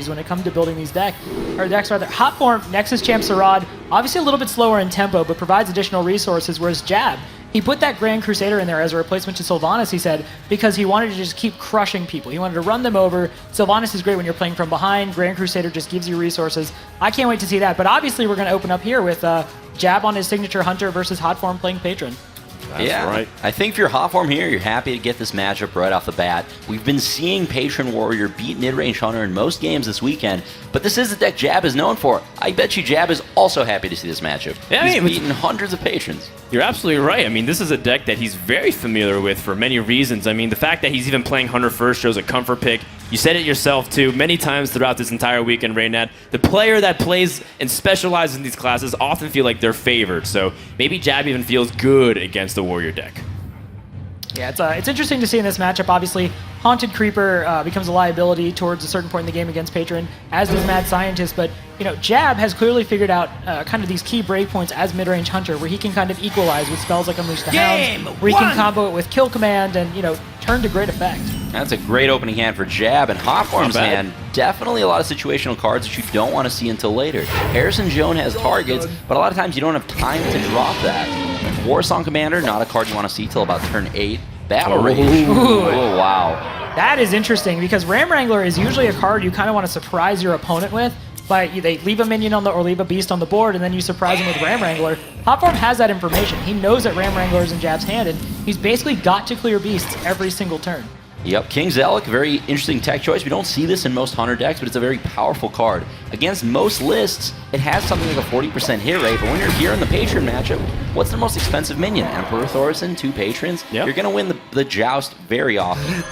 when it comes to building these decks rather. Hotform, Nexus Champ Sarad, obviously a little bit slower in tempo, but provides additional resources, whereas Jab, he put that Grand Crusader in there as a replacement to Sylvanas, he said, because he wanted to just keep crushing people. He wanted to run them over. Sylvanas is great when you're playing from behind. Grand Crusader just gives you resources. I can't wait to see that, but obviously we're going to open up here with Jab on his signature Hunter versus Hotform playing Patron. That's right. I think if you're Hotform here, you're happy to get this matchup right off the bat. We've been seeing Patron Warrior beat mid-range Hunter in most games this weekend, but this is the deck Jab is known for. I bet you Jab is also happy to see this matchup. Yeah, he's beaten hundreds of patrons. You're absolutely right. I mean, this is a deck that he's very familiar with for many reasons. I mean, the fact that he's even playing Hunter first shows a comfort pick. You said it yourself, too, many times throughout this entire weekend, Raynad. The player that plays and specializes in these classes often feel like they're favored, so maybe Jab even feels good against the Warrior deck. Yeah, it's interesting to see in this matchup. Obviously, Haunted Creeper becomes a liability towards a certain point in the game against Patron, as does Mad Scientist. But Jab has clearly figured out kind of these key breakpoints as mid-range Hunter, where he can kind of equalize with spells like Unleash the Hounds, where he can combo it with Kill Command and turn to great effect. That's a great opening hand for Jab, and Hotform's hand, definitely a lot of situational cards that you don't want to see until later. Harrison Joan has targets, but a lot of times you don't have time to drop that. Warsong Commander, not a card you want to see till about turn 8. Battle Rage. Oh, wow. That is interesting, because Ram Wrangler is usually a card you kind of want to surprise your opponent with. They leave a minion on or leave a beast on the board, and then you surprise him with Ram Wrangler. Hotform has that information. He knows that Ram Wrangler is in Jab's hand, and he's basically got to clear beasts every single turn. Yep, King Zealot, very interesting tech choice. We don't see this in most Hunter decks, but it's a very powerful card. Against most lists, it has something like a 40% hit rate, but when you're here in the Patron matchup, what's the most expensive minion? Emperor Thorson, 2 Patrons? Yep. You're going to win the joust very often.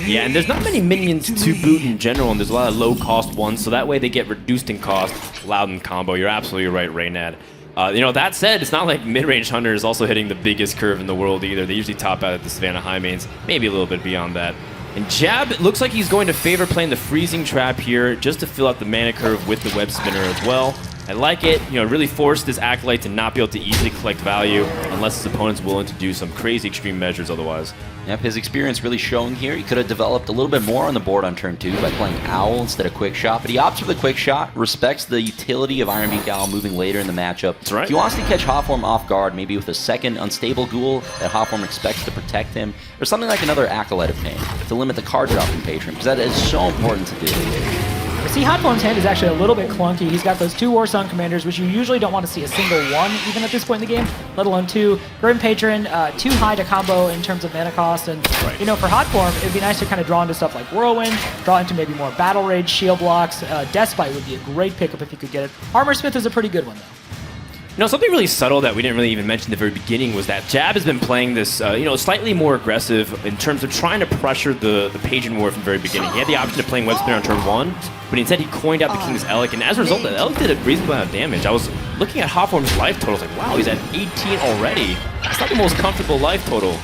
Yeah, and there's not many minions to boot in general, and there's a lot of low-cost ones, so that way they get reduced in cost, allowed in combo. You're absolutely right, Raynad. That said, it's not like mid-range Hunter is also hitting the biggest curve in the world either. They usually top out at the Savannah High Mains, maybe a little bit beyond that. And Jab, it looks like he's going to favor playing the Freezing Trap here just to fill out the mana curve with the Web Spinner as well. I like it. Really force this Acolyte to not be able to easily collect value unless his opponent's willing to do some crazy extreme measures otherwise. Yep, his experience really showing here. He could have developed a little bit more on the board on turn 2 by playing Owl instead of Quick Shot, but he opts for the Quick Shot, respects the utility of Iron Beak Owl moving later in the matchup. That's right. He wants to catch Hotform off guard, maybe with a second unstable ghoul that Hotform expects to protect him, or something like another Acolyte of Pain to limit the card drop in Patron, because that is so important to do. See, Hotform's hand is actually a little bit clunky. He's got those 2 Warsong Commanders, which you usually don't want to see a single one, even at this point in the game, let alone 2. Grim Patron, too high to combo in terms of mana cost. And, for Hotform, it'd be nice to kind of draw into stuff like Whirlwind, draw into maybe more Battle Rage, Shield Blocks. Despite would be a great pickup if you could get it. Armorsmith is a pretty good one, though. Something really subtle that we didn't really even mention at the very beginning was that Jab has been playing this, slightly more aggressive in terms of trying to pressure the Patron War from the very beginning. He had the option of playing Web Spinner on turn 1, but instead he coined out the King's Elec, and as a result, the Elec did a reasonable amount of damage. I was looking at Hotform's life total, I was like, wow, he's at 18 already. That's not the most comfortable life total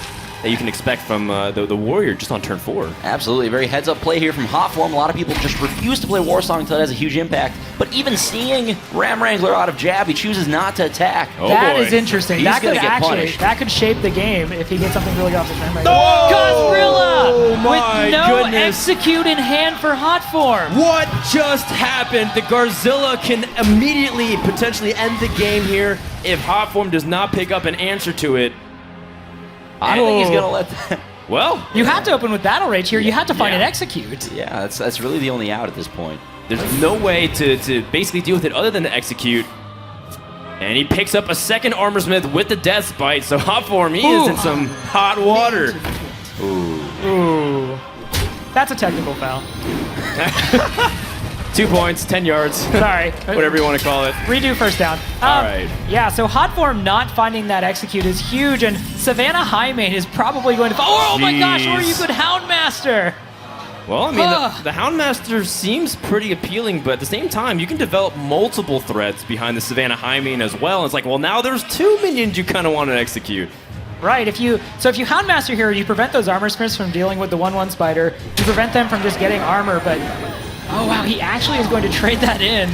that you can expect from the Warrior just on turn 4. Absolutely, very heads-up play here from Hotform. A lot of people just refuse to play Warsong until it has a huge impact. But even seeing Ram Wrangler out of Jab, he chooses not to attack. That is interesting. He's gonna get punished. That could shape the game if he gets something really good off the Ram Wrangler. Oh, with no execute in hand for Hotform. What just happened? The Garzilla can immediately potentially end the game here if Hotform does not pick up an answer to it. I think he's going to let that... Well... You have to open with Battle Rage here. You have to find an execute. Yeah, that's really the only out at this point. There's no way to basically deal with it other than to execute. And he picks up a second Armorsmith with the Death Bite, so Hotform, he is in some hot water. Ooh. That's a technical foul. 2 points, 10 yards. Sorry. Whatever you want to call it. Redo first down. All right. Yeah, so Hotform not finding that execute is huge, and Savannah High Main is probably going to... Oh my gosh, or you could Houndmaster! Well, I mean, the Houndmaster seems pretty appealing, but at the same time, you can develop multiple threats behind the Savannah High Main as well. And it's like, well, now there's 2 minions you kind of want to execute. Right, if you Houndmaster here, you prevent those Armorsmiths from dealing with the 1/1 Spider. You prevent them from just getting armor, but... Oh, wow, he actually is going to trade that in.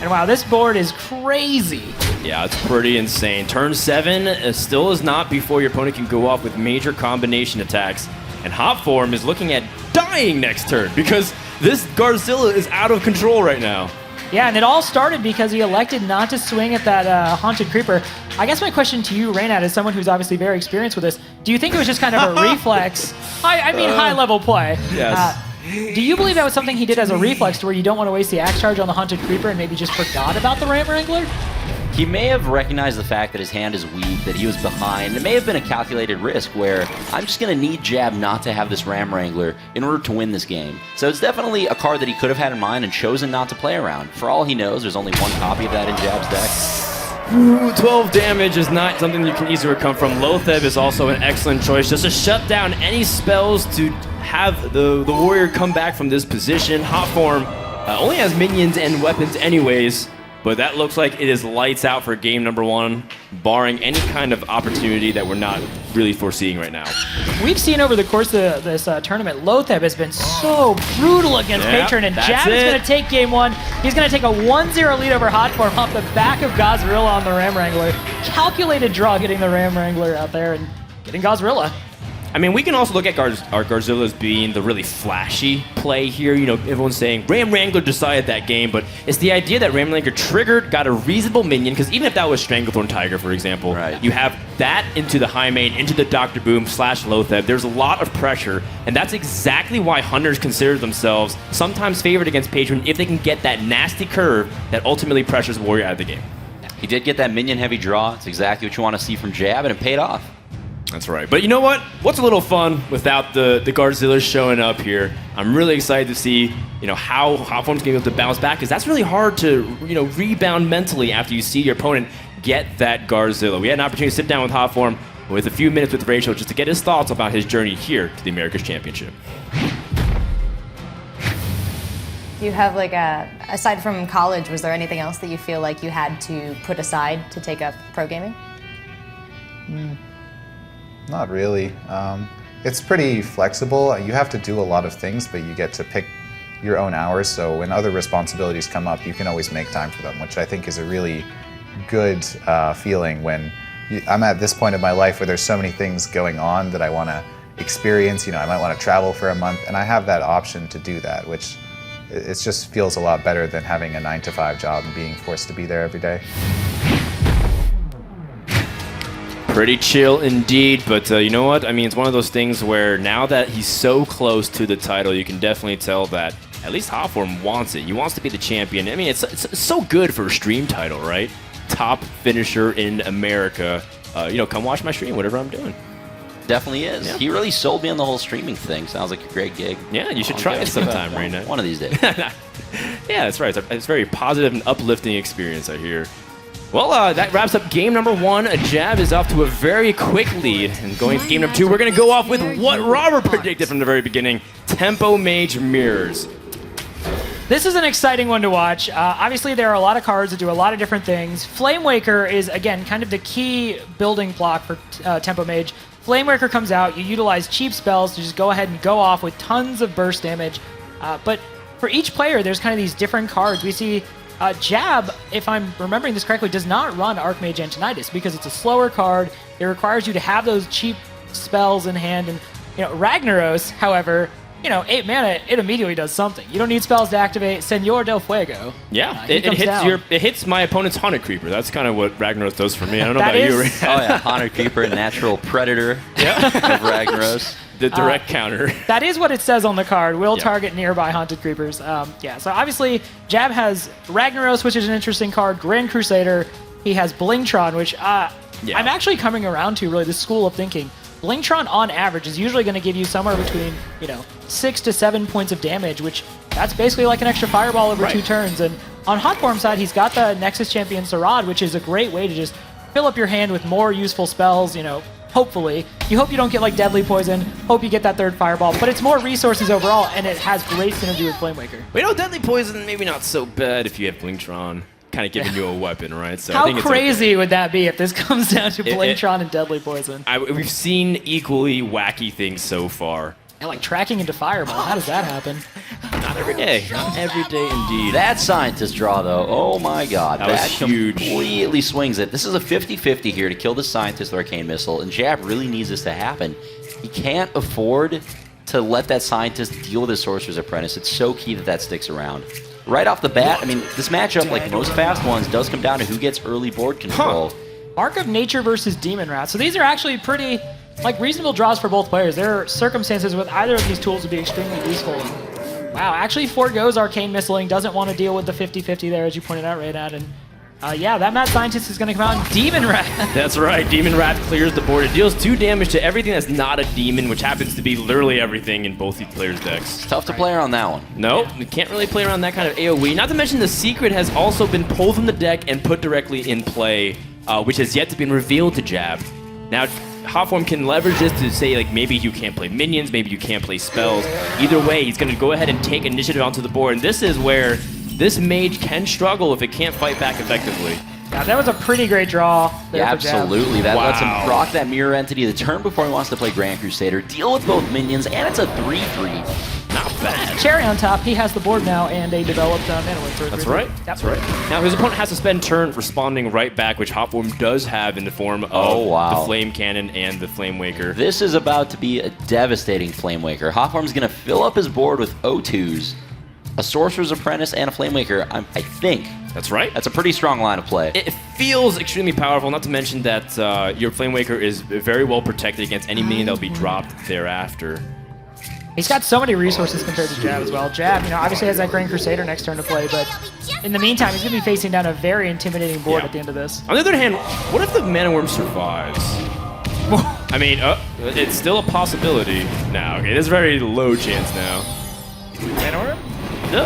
And wow, this board is crazy. Yeah, it's pretty insane. Turn 7 still is not before your opponent can go off with major combination attacks. And Hotform is looking at dying next turn because This Godzilla is out of control right now. Yeah, and it all started because he elected not to swing at that Haunted Creeper. I guess my question to you, Reynad, as someone who's obviously very experienced with this, do you think it was just kind of a reflex? I mean, high-level play. Yes. Do you believe that was something he did as a reflex to where you don't want to waste the axe charge on the Haunted Creeper and maybe just forgot about the Ram Wrangler? He may have recognized the fact that his hand is weak, that he was behind. It may have been a calculated risk where I'm just going to need Jab not to have this Ram Wrangler in order to win this game. So it's definitely a card that he could have had in mind and chosen not to play around. For all he knows, there's only one copy of that in Jab's deck. Ooh, 12 damage is not something you can easily recover from. Lotheb is also an excellent choice just to shut down any spells to have the warrior come back from this position. Hotform only has minions and weapons anyways, but that looks like it is lights out for game number 1, barring any kind of opportunity that we're not really foreseeing right now. We've seen over the course of this tournament, Lotheb has been so brutal against Patron, and Jab is going to take game 1. He's going to take a 1-0 lead over Hotform off the back of Godzilla on the Ram Wrangler. Calculated draw getting the Ram Wrangler out there and getting Godzilla. I mean, we can also look at our Godzilla as being the really flashy play here. You know, everyone's saying Ram Wrangler decided that game, but it's the idea that Ram Wrangler triggered, got a reasonable minion, because even if that was Stranglethorn Tiger, for example, you have that into the high main, into the Dr. Boom / Lotheb. There's a lot of pressure, and that's exactly why Hunters consider themselves sometimes favored against Patron if they can get that nasty curve that ultimately pressures Warrior out of the game. He did get that minion-heavy draw. It's exactly what you want to see from Jab, and it paid off. That's right. But you know what? What's a little fun without the Godzilla showing up here? I'm really excited to see, how Hotform's going to be able to bounce back, because that's really hard to, rebound mentally after you see your opponent get that Godzilla. We had an opportunity to sit down with Hotform with a few minutes with Rachel just to get his thoughts about his journey here to the America's Championship. Do you have aside from college, was there anything else that you feel like you had to put aside to take up pro gaming? Not really. It's pretty flexible. You have to do a lot of things, but you get to pick your own hours. So when other responsibilities come up, you can always make time for them, which I think is a really good feeling when I'm at this point of my life where there's so many things going on that I want to experience. I might want to travel for a month, and I have that option to do that, which it just feels a lot better than having a 9-to-5 job and being forced to be there every day. Pretty chill indeed, but you know what? I mean, it's one of those things where now that he's so close to the title, you can definitely tell that at least Hotform wants it. He wants to be the champion. I mean, it's so good for a stream title, right? Top finisher in America. Come watch my stream, whatever I'm doing. Definitely is. Yeah. He really sold me on the whole streaming thing. Sounds like a great gig. Yeah, you should try it sometime, Reina. One of these days. Yeah, that's right. It's a very positive and uplifting experience, I hear. Well, that wraps up game number 1. Jab is off to a very quick lead. And going to game number 2, we're going to go off with what Robert predicted from the very beginning. Tempo Mage Mirrors. This is an exciting one to watch. Obviously, there are a lot of cards that do a lot of different things. Flamewaker is, again, kind of the key building block for Tempo Mage. Flamewaker comes out, you utilize cheap spells to just go ahead and go off with tons of burst damage. But for each player, there's kind of these different cards. We see Jab, if I'm remembering this correctly, does not run Archmage Antonitis because it's a slower card. It requires you to have those cheap spells in hand. And Ragnaros, however, 8 mana, it immediately does something. You don't need spells to activate Señor del Fuego. Yeah, it hits my opponent's Haunted Creeper. That's kind of what Ragnaros does for me. I don't know about you, Ray. Oh yeah, Haunted Creeper, natural predator of Ragnaros. The direct counter. That is what it says on the card. Will target nearby Haunted Creepers. So obviously, Jab has Ragnaros, which is an interesting card. Grand Crusader. He has Blingtron, which I'm actually coming around to, really, this school of thinking. Blingtron, on average, is usually going to give you somewhere between, 6 to 7 points of damage, which that's basically like an extra fireball over 2 turns. And on Hotform side, he's got the Nexus Champion Sarad, which is a great way to just fill up your hand with more useful spells, hopefully. You hope you don't get Deadly Poison, hope you get that 3rd fireball, but it's more resources overall, and it has great synergy with Flamewaker. Deadly Poison, maybe not so bad if you have Blingtron kind of giving you a weapon, right? So How I think it's crazy would that be if this comes down to Blingtron and Deadly Poison? We've seen equally wacky things so far. And tracking into Fireball, how does that happen? Not every day. Not every day indeed. That Scientist draw, though, oh my god. That was huge. Completely swings it. This is a 50-50 here to kill the Scientist with Arcane Missile, and Jab really needs this to happen. He can't afford to let that scientist deal with his Sorcerer's Apprentice. It's so key that that sticks around. Right off the bat, I mean, this matchup, like most fast ones, does come down to who gets early board control. Mark of Nature versus Demon Rat. So these are actually pretty, like, reasonable draws for both players. There are circumstances with either of these tools would be extremely useful. Wow, actually forgoes Arcane Missiling, doesn't want to deal with the 50-50 there, as you pointed out, Raynad. And yeah, that Mad Scientist is going to come out and Demon Rat. That's right, Demon Rat clears the board. It deals 2 damage to everything that's not a demon, which happens to be literally everything in both these players' decks. It's tough to play around that one. No, we can't really play around that kind of AoE. Not to mention the secret has also been pulled from the deck and put directly in play, which has yet to be revealed to Jab. Now, Hotform can leverage this to say, like, maybe you can't play minions, maybe you can't play spells. Either way, he's going to go ahead and take initiative onto the board, and this is where this mage can struggle if it can't fight back effectively. Yeah, that was a pretty great draw there Yeah, for Jab. absolutely. That lets him Wow. proc that Mirror Entity the turn before he wants to play Grand Crusader, deal with both minions, and it's a 3-3. Not bad. Cherry on top, he has the board now and a developed mana win. That's right. That's right. Now his opponent has to spend turn responding right back, which Hotform does have in the form of the Flame Cannon and the Flame Waker. This is about to be a devastating Flame Waker. Hotform's going to fill up his board with O2s, a Sorcerer's Apprentice, and a Flame Waker. I think That's right. that's a pretty strong line of play. It feels extremely powerful, not to mention that your Flame Waker is very well protected against any minion that will be dropped thereafter. He's got so many resources compared to Jab as well. Jab, obviously has that Grand Crusader next turn to play, but in the meantime, he's going to be facing down a very intimidating board Yeah. at the end of this. On the other hand, what if the Mana Worm survives? I mean, it's still a possibility now. Okay, there's a very low chance now. Mana Worm? No,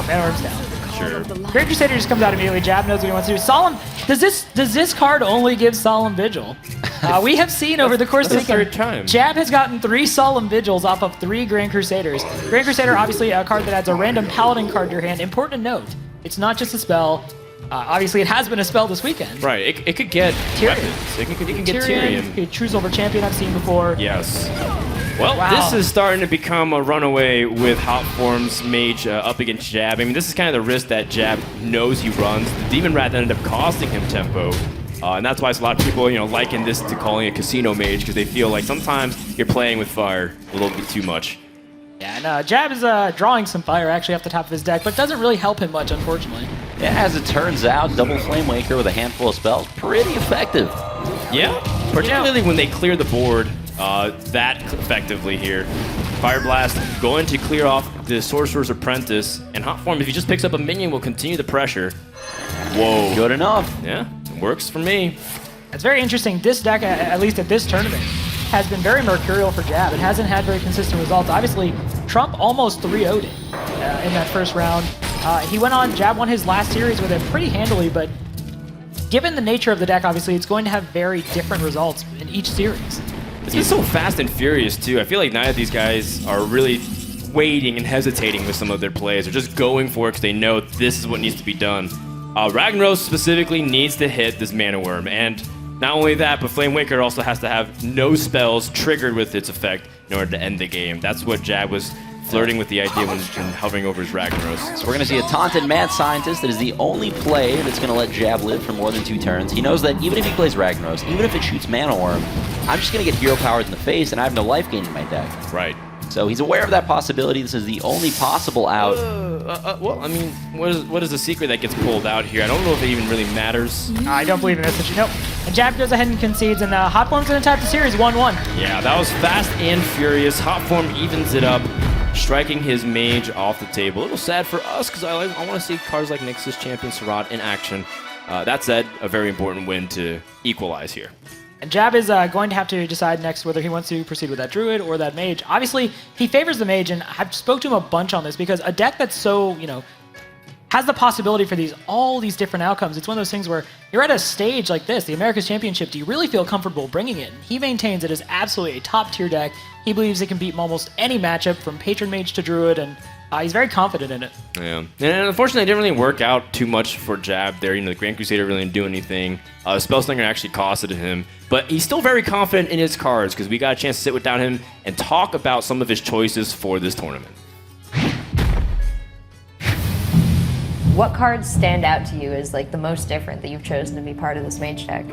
Mana Worm's down. Sure. Grand Crusader just comes out immediately. Jab knows what he wants to do. Solemn, does this card only give Solemn Vigil? We have seen over the course of the That's the weekend, third time. Jab has gotten 3 Solemn Vigils off of 3 Grand Crusaders. Grand Crusader, obviously a card that adds a random Paladin card to your hand. Important to note, it's not just a spell. Obviously, it has been a spell this weekend. Right, it could get Tyrion. weapons. It can get Tyrion. A True Silver Champion I've seen before. Yes. Well, Wow. this is starting to become a runaway with Hotform's mage up against Jab. I mean, this is kind of the risk that Jab knows he runs. The Demon Rat ended up costing him tempo. And that's why a lot of people, liken this to calling a casino mage, because they feel like sometimes you're playing with fire a little bit too much. Yeah, and Jab is drawing some fire actually off the top of his deck, but doesn't really help him much, unfortunately. Yeah, as it turns out, double Flame Waker with a handful of spells, pretty effective. Yeah, particularly when they clear the board that effectively here. Fire Blast going to clear off the Sorcerer's Apprentice, and Hotform, if he just picks up a minion, will continue the pressure. Whoa. Good enough. Yeah, it works for me. It's very interesting. This deck, at least at this tournament, has been very mercurial for Jab. It hasn't had very consistent results. Obviously, Trump almost 3-0'd it in that first round. He went on, Jab won his last series with it pretty handily, but given the nature of the deck, obviously, it's going to have very different results in each series. It's been so fast and furious, too. I feel like neither of these guys are really waiting and hesitating with some of their plays. They're just going for it because they know this is what needs to be done. Ragnaros specifically needs to hit this Mana Worm, and not only that, but Flame Waker also has to have no spells triggered with its effect in order to end the game. That's what Jab was flirting with the idea when hovering over his Ragnaros. So we're going to see a taunted Mad Scientist that is the only play that's going to let Jab live for more than 2 turns. He knows that even if he plays Ragnaros, even if it shoots Mana Worm, I'm just going to get hero powered in the face and I have no life gain in my deck. Right. So he's aware of that possibility. This is the only possible out. Well, I mean, what is the secret that gets pulled out here? I don't know if it even really matters. I don't believe in this. Nope. And Jab goes ahead and concedes, and Hotform's going to tap the series 1-1. Yeah, that was fast and furious. Hotform evens it up, striking his mage off the table. A little sad for us, because I want to see cards like Nix's Champion Sarad in action. That said, a very important win to equalize here. And Jab is going to have to decide next whether he wants to proceed with that Druid or that Mage. Obviously, he favors the Mage, and I've spoke to him a bunch on this because a deck that's so, has the possibility for all these different outcomes. It's one of those things where you're at a stage like this, the America's Championship, do you really feel comfortable bringing it? He maintains it is absolutely a top-tier deck. He believes it can beat almost any matchup from Patron Mage to Druid, and he's very confident in it. Yeah, and unfortunately, it didn't really work out too much for Jab there. The Grand Crusader really didn't do anything. Spellslinger actually costed him, but he's still very confident in his cards because we got a chance to sit down him and talk about some of his choices for this tournament. What cards stand out to you as like the most different that you've chosen to be part of this mage deck?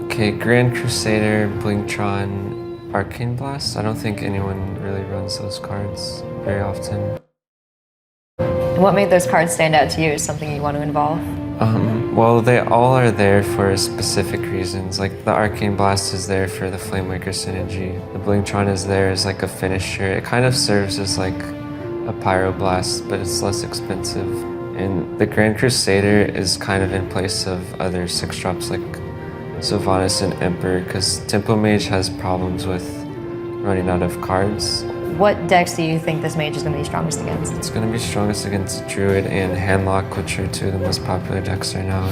Okay, Grand Crusader, Blingtron, Arcane Blast. I don't think anyone really runs those cards very often. What made those cards stand out to you as something you want to involve? Well, they all are there for specific reasons. Like the Arcane Blast is there for the Flamewaker synergy. The Blingtron is there as like a finisher. It kind of serves as like a Pyroblast, but it's less expensive. And the Grand Crusader is kind of in place of other 6-drops like Sylvanas and Emperor, because Tempo Mage has problems with running out of cards. What decks do you think this mage is going to be strongest against? It's going to be strongest against Druid and Handlock, which are two of the most popular decks right now.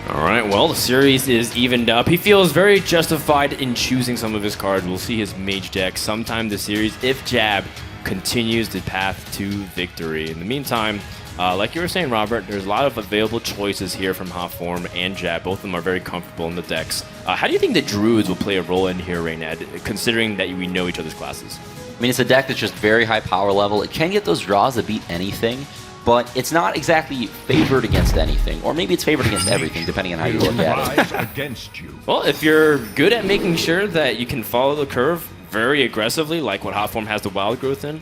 All right, well, the series is evened up. He feels very justified in choosing some of his cards. We'll see his mage deck sometime this series if Jab continues the path to victory. In the meantime, like you were saying, Robert, there's a lot of available choices here from Hotform and Jab. Both of them are very comfortable in the decks. How do you think the Druids will play a role in here, Raynad, considering that we know each other's classes? I mean, it's a deck that's just very high power level. It can get those draws that beat anything, but it's not exactly favored against anything. Or maybe it's favored against everything, depending on how you look at it. Well, if you're good at making sure that you can follow the curve very aggressively, like what Hotform has the Wild Growth in,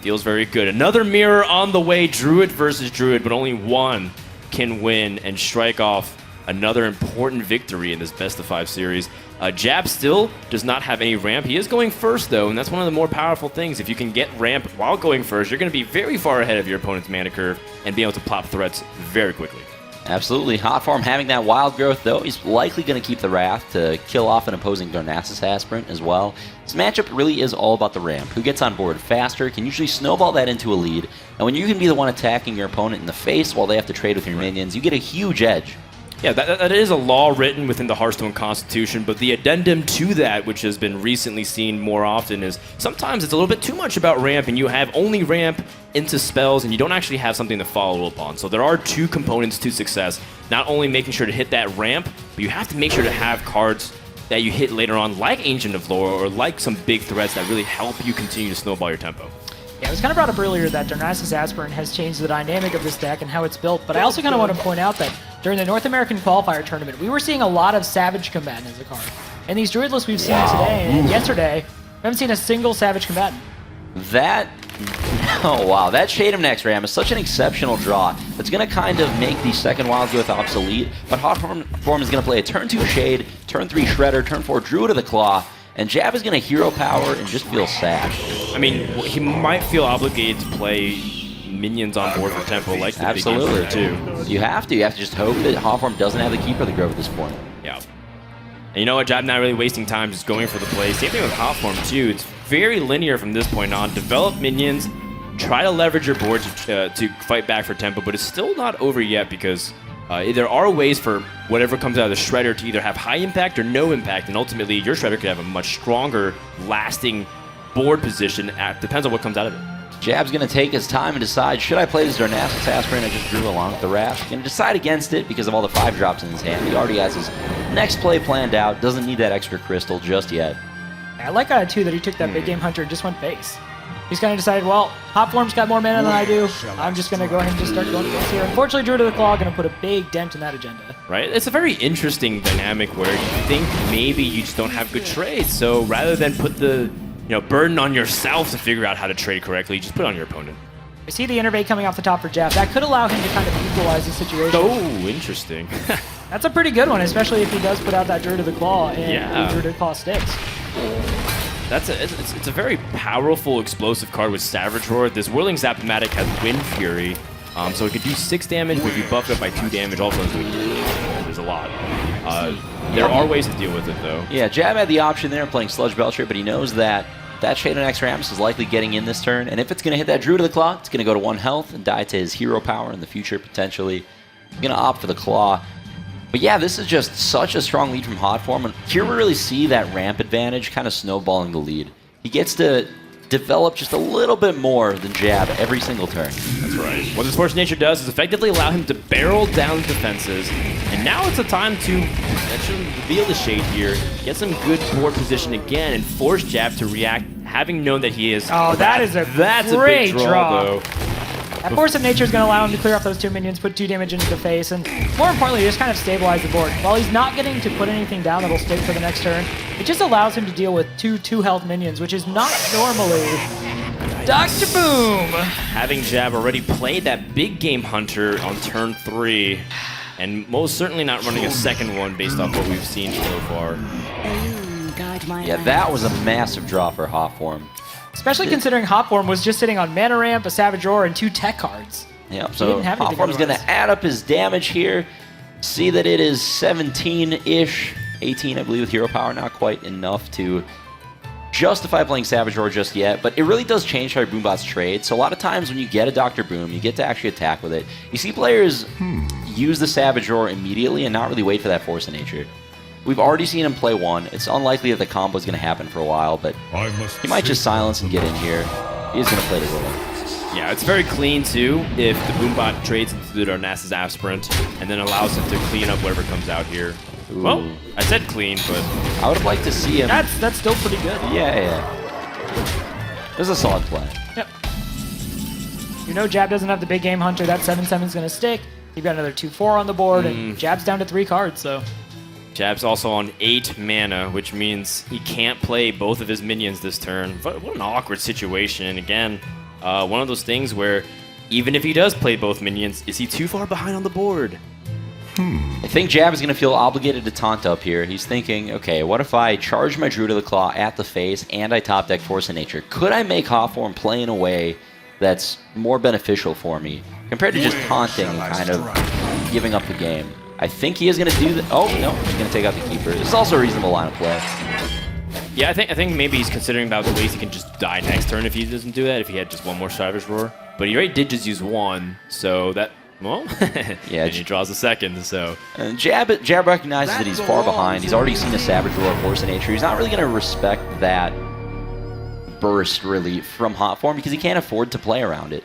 feels very good. Another mirror on the way, Druid versus Druid, but only one can win and strike off another important victory in this best-of-5 series. Jab still does not have any ramp. He is going first, though, and that's one of the more powerful things. If you can get ramp while going first, you're going to be very far ahead of your opponent's mana curve and be able to plop threats very quickly. Absolutely. Hotform having that Wild Growth, though, he's likely going to keep the Wrath to kill off an opposing Darnassus Aspirant as well. This matchup really is all about the ramp. Who gets on board faster can usually snowball that into a lead, and when you can be the one attacking your opponent in the face while they have to trade with your minions, you get a huge edge. Yeah, that is a law written within the Hearthstone Constitution, but the addendum to that, which has been recently seen more often, is sometimes it's a little bit too much about ramp, and you have only ramp into spells, and you don't actually have something to follow up on. So there are two components to success, not only making sure to hit that ramp, but you have to make sure to have cards that you hit later on, like Ancient of Lore, or like some big threats that really help you continue to snowball your tempo. Yeah, it was kind of brought up earlier that Darnassus Aspirant has changed the dynamic of this deck and how it's built, but I also kind of want to point out that during the North American Qualifier Tournament, we were seeing a lot of Savage Combatant as a card. And these Druid lists we've seen today and yesterday, we haven't seen a single Savage Combatant. Oh wow, that Shade of Next Ram is such an exceptional draw that's going to kind of make the second Wild Growth obsolete, but Hotform is going to play a turn 2 Shade, turn 3 Shredder, turn 4 Druid of the Claw, and Jab is going to hero power and just feel sad. I mean, he might feel obligated to play minions on board for tempo like the Absolutely. big too. You have to just hope that Hotform doesn't have the Keeper of the Grove at this point. Yeah. And you know what, Jab not really wasting time, just going for the play. Same thing with Hotform too. It's very linear from this point on. Develop minions, try to leverage your board to fight back for tempo, but it's still not over yet because there are ways for whatever comes out of the Shredder to either have high impact or no impact, and ultimately your Shredder could have a much stronger, lasting board position. Depends on what comes out of it. Jab's going to take his time and decide, should I play this Darnassus Aspirant I just drew along with the Wrath? Going to decide against it because of all the 5-drops in his hand. He already has his next play planned out, doesn't need that extra crystal just yet. I like too that he took that big game Hunter and just went base. He's kind of decided, well, Hotform's got more mana than I do. I'm just going to go ahead and just start going base here. Unfortunately, Druid of the Claw going to put a big dent in that agenda. Right? It's a very interesting dynamic where you think maybe you just don't have good trades. So rather than put the burden on yourself to figure out how to trade correctly, you just put it on your opponent. We see the Innervate coming off the top for Jab. That could allow him to kind of equalize the situation. Oh, interesting. That's a pretty good one, especially if he does put out that Druid of the Claw and the Druid of the Claw sticks. It's a very powerful, explosive card with Savage Roar. This Whirling Zap-O-Matic has Wind Fury, so it could do 6 damage, but if you buff it by 2 damage, also there's a lot. There are ways to deal with it, though. Yeah, Jab had the option there of playing Sludge Belcher, but he knows that Shade of Next Rams is likely getting in this turn, and if it's going to hit that Druid of the Claw, it's going to go to 1 health and die to his hero power in the future, potentially. He's going to opt for the Claw. But yeah, this is just such a strong lead from Hotform, and here we really see that ramp advantage kind of snowballing the lead. He gets to develop just a little bit more than Jab every single turn. That's right. What the Scorched Nature does is effectively allow him to barrel down defenses, and now it's a time to actually reveal the Shade here, get some good board position again, and force Jab to react, having known that he is... Oh, that's a big great draw. though. That Force of Nature is going to allow him to clear off those 2 minions, put 2 damage into the face, and more importantly, just kind of stabilize the board. While he's not getting to put anything down that'll stick for the next turn, it just allows him to deal with 2 health minions, which is not normally Dr. Boom. Having Jab already played that big game Hunter on turn 3, and most certainly not running a second one based off what we've seen so far. Yeah, that was a massive draw for Hotform. Especially considering Hotform was just sitting on Mana Ramp, a Savage Roar, and 2 tech cards. Yeah, so Hotform's going to add up his damage here. See that it is 17-ish. 18, I believe, with Hero Power. Not quite enough to justify playing Savage Roar just yet, but it really does change how your Boombot's trade. So a lot of times when you get a Dr. Boom, you get to actually attack with it. You see players use the Savage Roar immediately and not really wait for that Force of Nature. We've already seen him play one. It's unlikely that the combo is going to happen for a while, but he might just silence and get in here. He's going to play the role. Yeah, it's very clean too if the Boombot trades into the Darnassus Aspirant and then allows him to clean up whatever comes out here. Ooh. Well, I said clean, but I would have liked to see him. That's still pretty good. Yeah. There's a solid play. Yep. You know Jab doesn't have the big game Hunter. That 7/7 is going to stick. You've got another 2/4 on the board, and Jab's down to 3 cards, so... Jab's also on 8 mana, which means he can't play both of his minions this turn. What an awkward situation. And again, one of those things where even if he does play both minions, is he too far behind on the board? I think Jab is going to feel obligated to taunt up here. He's thinking, okay, what if I charge my Druid of the Claw at the face and I top deck Force of Nature? Could I make Hotform play in a way that's more beneficial for me compared to just taunting and kind of giving up the game? I think he is going to do that. Oh, no, he's going to take out the Keeper. This is also a reasonable line of play. Yeah, I think maybe he's considering about the ways he can just die next turn if he doesn't do that, if he had just one more Savage Roar. But he already did just use one, so that, well, yeah, and he draws a second, so. Jab recognizes that he's far behind. He's already seen a Savage Roar, Force of Nature. He's not really going to respect that burst, really, from Hotform because he can't afford to play around it.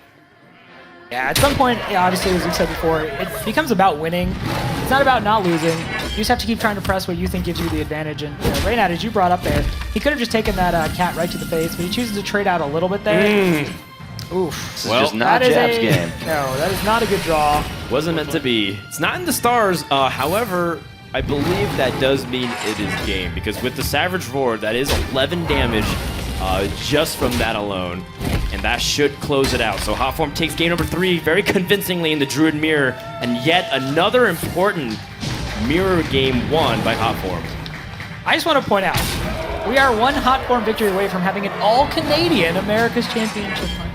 Yeah, at some point, obviously, as we've said before, it becomes about winning. It's not about not losing. You just have to keep trying to press what you think gives you the advantage. And Reynad, as you brought up there, he could have just taken that cat right to the face, but he chooses to trade out a little bit there. Oof. This is just not Jab's game. No, that is not a good draw. Wasn't meant to be. It's not in the stars. However, I believe that does mean it is game, because with the Savage Roar, that is 11 damage just from that alone. And that should close it out. So Hotform takes game number 3 very convincingly in the Druid Mirror, and yet another important Mirror game won by Hotform. I just want to point out, we are one Hotform victory away from having an all-Canadian America's Championship final.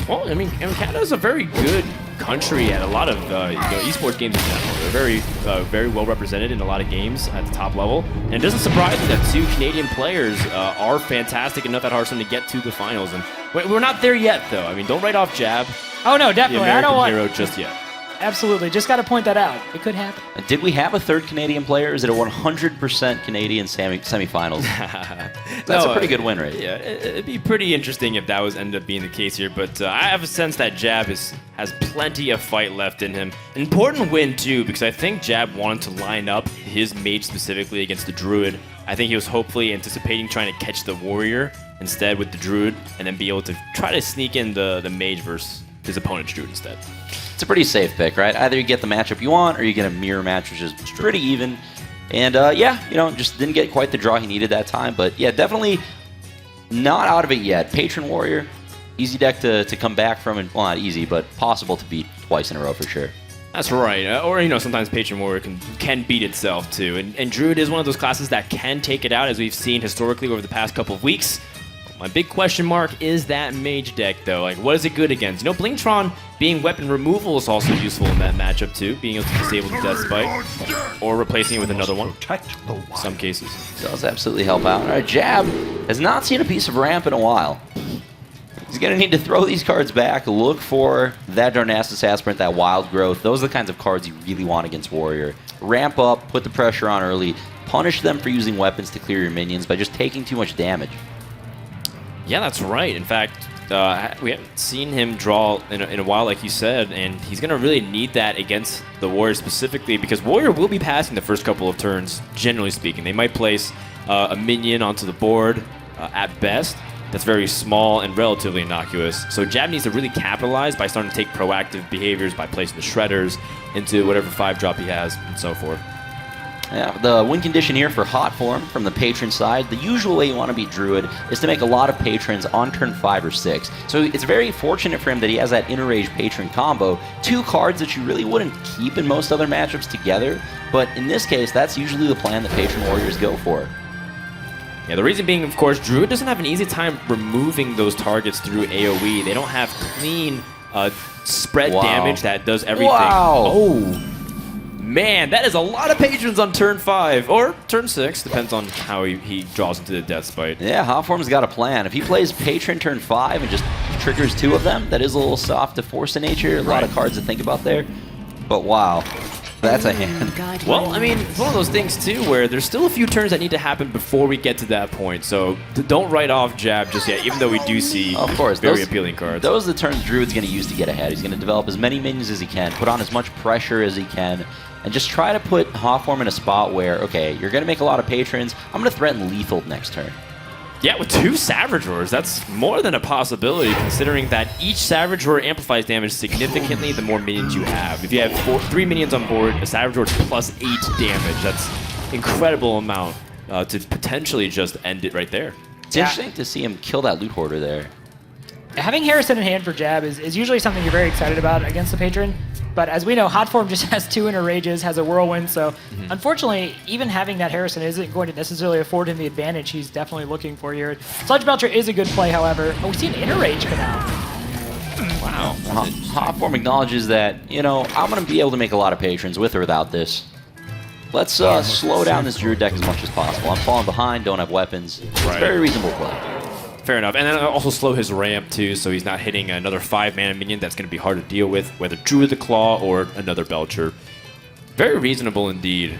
Well, I mean Canada is a very good country at a lot of esports games in general. They're very well represented in a lot of games at the top level. And it doesn't surprise me that 2 Canadian players are fantastic enough at Hearthstone to get to the finals. And we're not there yet, though. I mean, don't write off Jab, Oh, no, the definitely. I American don't want... hero, just yet. Absolutely. Just got to point that out. It could happen. Did we have a 3rd Canadian player? Is it a 100% Canadian semifinals? That's a pretty good win rate. Yeah, it'd be pretty interesting if that was ended up being the case here. But I have a sense that Jab has plenty of fight left in him. An important win, too, because I think Jab wanted to line up his mage specifically against the Druid. I think he was hopefully anticipating trying to catch the Warrior instead with the Druid, and then be able to try to sneak in the mage versus his opponent's Druid instead. It's a pretty safe pick, right? Either you get the matchup you want, or you get a mirror match, which is pretty even. And yeah, just didn't get quite the draw he needed that time. But yeah, definitely not out of it yet. Patron Warrior, easy deck to come back from, and well, not easy, but possible to beat twice in a row for sure. That's right. Or, sometimes Patron Warrior can beat itself, too. And Druid is one of those classes that can take it out, as we've seen historically over the past couple of weeks. My big question mark is that mage deck, though. Like, what is it good against? Blingtron being weapon removal is also useful in that matchup, too. Being able to disable the Death Spike, or replacing it with another one. In some cases. Does absolutely help out. All right, Jab has not seen a piece of ramp in a while. He's going to need to throw these cards back, look for that Darnassus Aspirant, that Wild Growth. Those are the kinds of cards you really want against Warrior. Ramp up, put the pressure on early, punish them for using weapons to clear your minions by just taking too much damage. Yeah, that's right. In fact, we haven't seen him draw in a while, like you said, and he's going to really need that against the Warrior specifically, because Warrior will be passing the first couple of turns, generally speaking. They might place a minion onto the board at best, that's very small and relatively innocuous. So Jab needs to really capitalize by starting to take proactive behaviors by placing the Shredders into whatever 5-drop he has and so forth. Yeah, the win condition here for Hotform from the patron side, the usual way you want to beat Druid is to make a lot of patrons on turn 5 or 6. So it's very fortunate for him that he has that Inner Rage patron combo, 2 cards that you really wouldn't keep in most other matchups together, but in this case, that's usually the plan that patron warriors go for. Yeah, the reason being, of course, Druid doesn't have an easy time removing those targets through AoE. They don't have clean spread damage that does everything. Wow. Oh. Man, that is a lot of patrons on turn 5, or turn 6, depends on how he draws into the Death Spite. Yeah, Hotform's got a plan. If he plays Patron turn 5 and just triggers 2 of them, that is a little soft to Force of Nature. A lot of cards to think about there. But wow, that's a hand. Well, I mean, it's one of those things, too, where there's still a few turns that need to happen before we get to that point. So don't write off Jab just yet, even though we do see very appealing cards. Those are the turns Druid's going to use to get ahead. He's going to develop as many minions as he can, put on as much pressure as he can, and just try to put Hotform in a spot where, okay, you're going to make a lot of patrons. I'm going to threaten lethal next turn. Yeah, with 2 Savage Roars, that's more than a possibility, considering that each Savage Roar amplifies damage significantly the more minions you have. If you have 3 minions on board, a Savage Roar is plus 8 damage. That's incredible amount to potentially just end it right there. It's interesting to see him kill that Loot Hoarder there. Having Harrison in hand for Jab is usually something you're very excited about against the patron. But as we know, Hotform just has 2 Inner Rages, has a Whirlwind, so unfortunately, even having that Harrison isn't going to necessarily afford him the advantage he's definitely looking for here. Sludge Belcher is a good play, however. Oh, we see an Inner Rage come out. Wow. Hotform acknowledges that, you know, I'm going to be able to make a lot of patrons with or without this. Let's slow down this Druid deck as much as possible. I'm falling behind, don't have weapons. It's a very reasonable play. Fair enough. And then also slow his ramp, too, so he's not hitting another 5-mana minion that's going to be hard to deal with, whether Druid the Claw or another Belcher. Very reasonable indeed.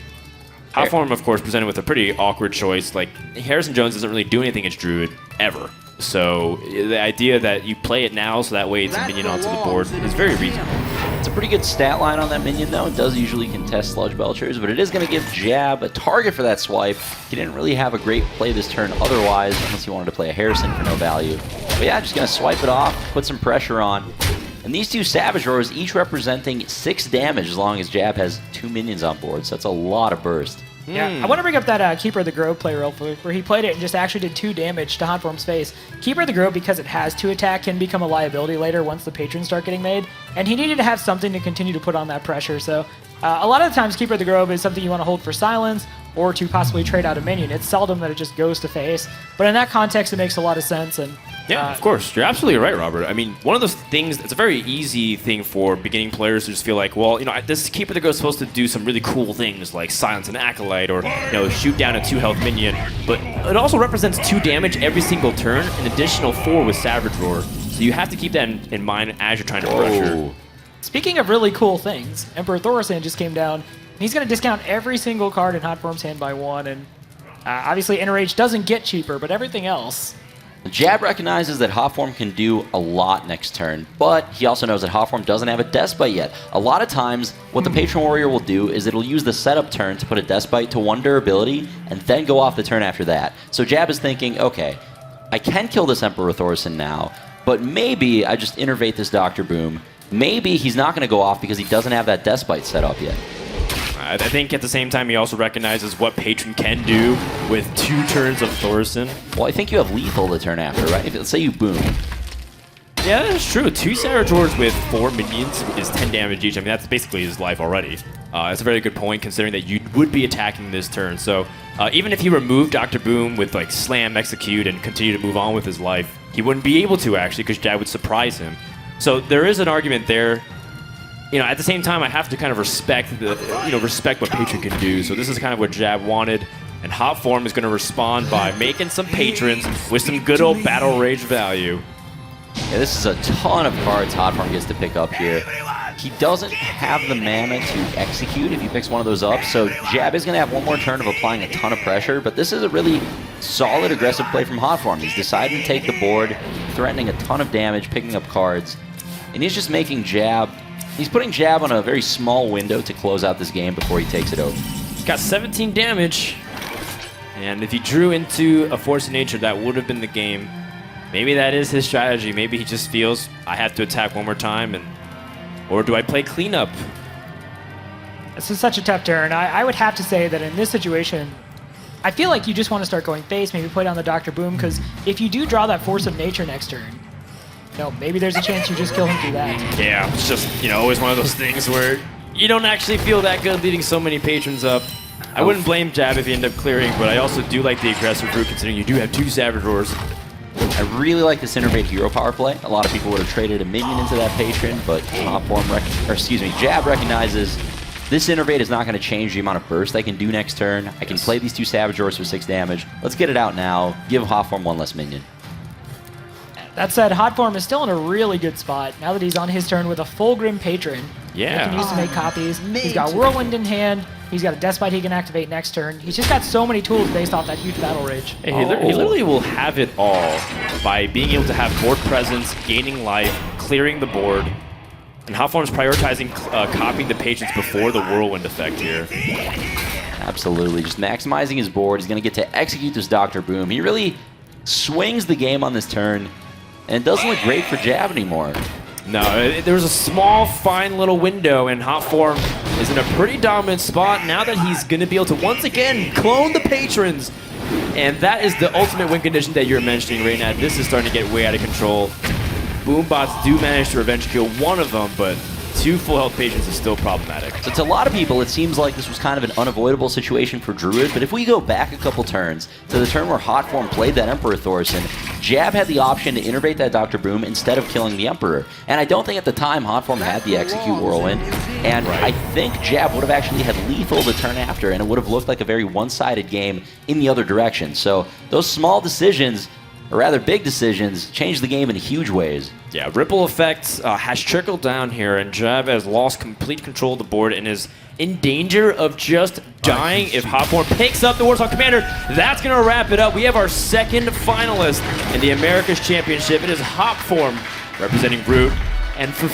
Hotform, of course, presented with a pretty awkward choice. Like, Harrison Jones doesn't really do anything against Druid, ever. So the idea that you play it now so that way it's a minion onto the board is very reasonable. It's a pretty good stat line on that minion, though. It does usually contest Sludge Belchers, but it is going to give Jab a target for that swipe. He didn't really have a great play this turn otherwise, unless he wanted to play a Harrison for no value. But yeah, just going to swipe it off, put some pressure on. And these 2 Savage Roars, each representing 6 damage as long as Jab has 2 minions on board, so that's a lot of burst. Yeah, I want to bring up that Keeper of the Grove play real quick, where he played it and just actually did 2 damage to Hotform's face. Keeper of the Grove, because it has 2 attack, can become a liability later once the patrons start getting made, and he needed to have something to continue to put on that pressure. So a lot of the times, Keeper of the Grove is something you want to hold for silence or to possibly trade out a minion. It's seldom that it just goes to face, but in that context, it makes a lot of sense. And yeah, of course. You're absolutely right, Robert. I mean, one of those things, it's a very easy thing for beginning players to just feel like, well, you know, this Keeper that goes supposed to do some really cool things like silence an Acolyte or, you know, shoot down a 2-health minion. But it also represents 2 damage every single turn, an additional 4 with Savage Roar. So you have to keep that in mind as you're trying to pressure. Speaking of really cool things, Emperor Thorsan just came down. He's going to discount every single card in Hotform's hand by 1, and obviously Inner Rage doesn't get cheaper, but everything else. Jab recognizes that Hotform can do a lot next turn, but he also knows that Hotform doesn't have a Deathbite yet. A lot of times, what the Patron Warrior will do is it'll use the setup turn to put a Deathbite to 1 durability, and then go off the turn after that. So Jab is thinking, okay, I can kill this Emperor Thorson now, but maybe I just innervate this Dr. Boom. Maybe he's not going to go off because he doesn't have that Deathbite set up yet. I think at the same time he also recognizes what Patron can do with 2 turns of Thorson. Well, I think you have lethal the turn after, right? Let's say you boom. Yeah, that's true. 2 Savage Roars with 4 minions is 10 damage each. I mean, that's basically his life already. That's a very good point, considering that you would be attacking this turn. So even if he removed Dr. Boom with like Slam, Execute, and continue to move on with his life, he wouldn't be able to actually, because Jab would surprise him. So there is an argument there. You know, at the same time, I have to kind of respect what Patron can do. So this is kind of what Jab wanted, and Hotform is going to respond by making some patrons with some good old Battle Rage value. Yeah, this is a ton of cards Hotform gets to pick up here. He doesn't have the mana to execute if he picks one of those up, so Jab is going to have 1 more turn of applying a ton of pressure, but this is a really solid aggressive play from Hotform. He's decided to take the board, threatening a ton of damage, picking up cards, and he's just making Jab. He's putting Jab on a very small window to close out this game before he takes it over. He's got 17 damage, and if he drew into a Force of Nature, that would have been the game. maybe that is his strategy. Maybe he just feels I have to attack one more time, or do I play cleanup? This is such a tough turn. I would have to say that in this situation, I feel like you just want to start going face, maybe play down the Dr. Boom, because if you do draw that Force of Nature next turn, maybe there's a chance you just kill him through that. Yeah, it's just, always one of those things where you don't actually feel that good leading so many patrons up. I wouldn't blame Jab if he ended up clearing, but I also do like the aggressive route considering you do have 2 Savage Roars. I really like this Innervate hero power play. A lot of people would have traded a minion into that patron, but Jab recognizes this Innervate is not going to change the amount of burst I can do next turn. I can play these 2 Savage Roars for 6 damage. Let's get it out now. Give Hotform 1 less minion. That said, Hotform is still in a really good spot now that he's on his turn with a full Grim Patron. Yeah. He can use to make copies. He's got Whirlwind in hand. He's got a Despite he can activate next turn. He's just got so many tools based off that huge Battle Rage. Hey, he literally will have it all by being able to have board presence, gaining life, clearing the board. And Hotform's prioritizing copying the patrons before the Whirlwind effect here. Absolutely. Just maximizing his board. He's going to get to execute this Dr. Boom. He really swings the game on this turn, and it doesn't look great for Jab anymore. No, there was a small, fine little window, and Hotform is in a pretty dominant spot now that he's going to be able to once again clone the patrons. And that is the ultimate win condition that you're mentioning right now. This is starting to get way out of control. Boombots do manage to revenge kill one of them, but 2 full health patrons is still problematic. So to a lot of people, it seems like this was kind of an unavoidable situation for Druid, but if we go back a couple turns to the turn where Hotform played that Emperor Thorson, Jab had the option to innervate that Dr. Boom instead of killing the Emperor. And I don't think at the time Hotform had the Execute Whirlwind, and I think Jab would have actually had lethal the turn after, and it would have looked like a very one-sided game in the other direction. So those small decisions, or rather big decisions, changed the game in huge ways. Yeah, ripple effect has trickled down here, and Jab has lost complete control of the board and is in danger of just dying if Hotform picks up the Warthog Commander. That's going to wrap it up. We have our second finalist in the Americas Championship. It is Hotform representing Brute. And for